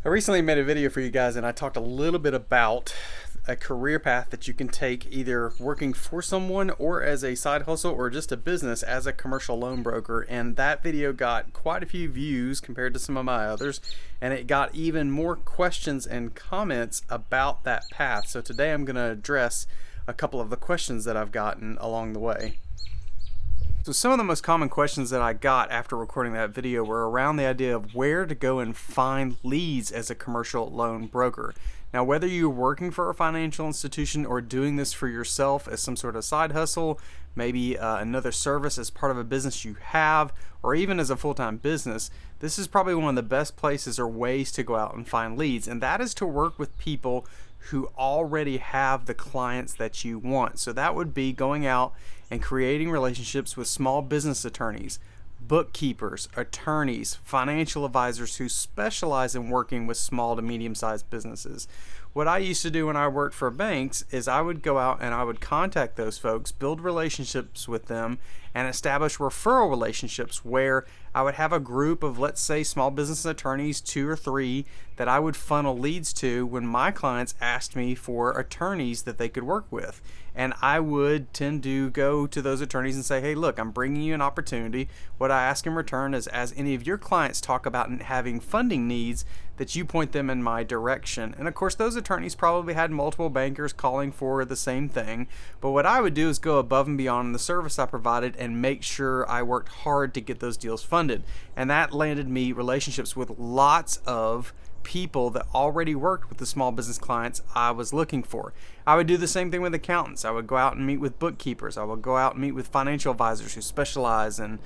I recently made a video for you guys and I talked a little bit about a career path that you can take either working for someone or as a side hustle or just a business as a commercial loan broker, and that video got quite a few views compared to some of my others, and it got even more questions and comments about that path. So today I'm going to address a couple of the questions that I've gotten along the way. So some of the most common questions that I got after recording that video were around the idea of where to go and find leads as a commercial loan broker. Now, whether you're working for a financial institution or doing this for yourself as some sort of side hustle, maybe another service as part of a business you have, or even as a full-time business, this is probably one of the best places or ways to go out and find leads, and that is to work with people who already have the clients that you want. So that would be going out and creating relationships with small business attorneys, bookkeepers, attorneys, financial advisors who specialize in working with small to medium-sized businesses. What I used to do when I worked for banks is I would go out and I would contact those folks, build relationships with them, and establish referral relationships where I would have a group of, let's say, small business attorneys, 2 or 3, that I would funnel leads to when my clients asked me for attorneys that they could work with. And I would tend to go to those attorneys and say, hey, look, I'm bringing you an opportunity. What I ask in return is, as any of your clients talk about having funding needs, that you point them in my direction. And of course, those attorneys probably had multiple bankers calling for the same thing. But what I would do is go above and beyond the service I provided and make sure I worked hard to get those deals funded. And that landed me relationships with lots of people that already worked with the small business clients I was looking for. I would do the same thing with accountants. I would go out and meet with bookkeepers. I would go out and meet with financial advisors who specialize in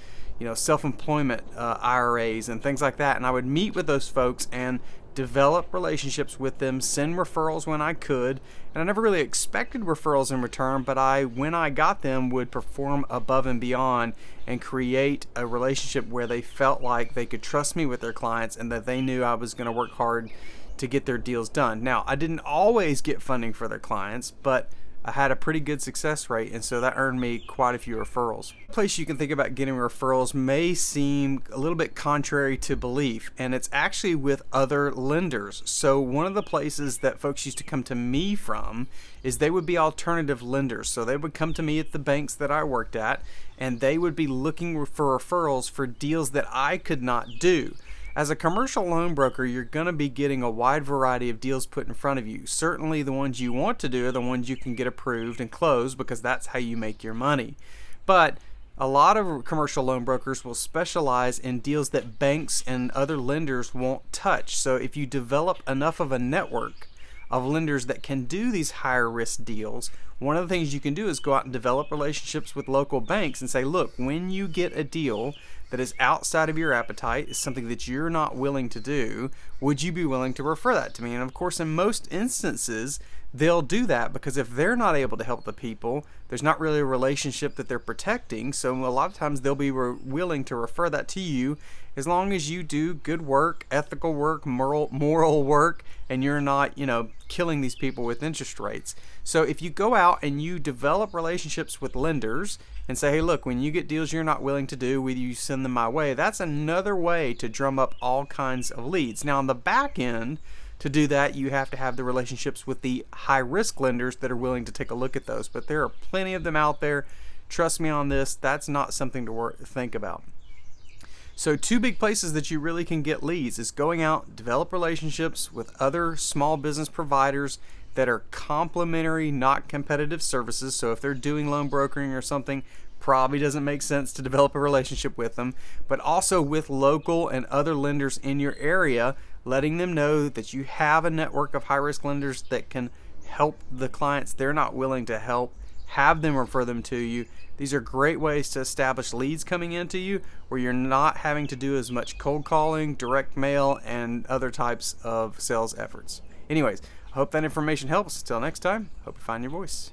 self-employment IRAs and things like that. And I would meet with those folks and develop relationships with them, send referrals when I could. And I never really expected referrals in return, but when I got them, would perform above and beyond and create a relationship where they felt like they could trust me with their clients and that they knew I was going to work hard to get their deals done. Now, I didn't always get funding for their clients, but I had a pretty good success rate, and so that earned me quite a few referrals. The place you can think about getting referrals may seem a little bit contrary to belief, and it's actually with other lenders. So one of the places that folks used to come to me from is they would be alternative lenders. So they would come to me at the banks that I worked at, and they would be looking for referrals for deals that I could not do. As a commercial loan broker, you're going to be getting a wide variety of deals put in front of you. Certainly the ones you want to do are the ones you can get approved and closed, because that's how you make your money. But a lot of commercial loan brokers will specialize in deals that banks and other lenders won't touch. So if you develop enough of a network of lenders that can do these higher risk deals, one of the things you can do is go out and develop relationships with local banks and say, look, when you get a deal that is outside of your appetite, is something that you're not willing to do, would you be willing to refer that to me? And of course, in most instances, they'll do that, because if they're not able to help the people, there's not really a relationship that they're protecting. So a lot of times they'll be willing to refer that to you, as long as you do good work, ethical work, moral work, and you're not, killing these people with interest rates. So if you go out and you develop relationships with lenders and say, hey, look, when you get deals you're not willing to do, will you send them my way? That's another way to drum up all kinds of leads. Now, on the back end, to do that, you have to have the relationships with the high-risk lenders that are willing to take a look at those. But there are plenty of them out there. Trust me on this. That's not something to think about. So 2 big places that you really can get leads is going out, develop relationships with other small business providers that are complementary, not competitive services. So if they're doing loan brokering or something, probably doesn't make sense to develop a relationship with them, but also with local and other lenders in your area, letting them know that you have a network of high-risk lenders that can help the clients they're not willing to help, have them refer them to you. These are great ways to establish leads coming into you where you're not having to do as much cold calling, direct mail, and other types of sales efforts. Anyways, I hope that information helps. Till next time, hope you find your voice.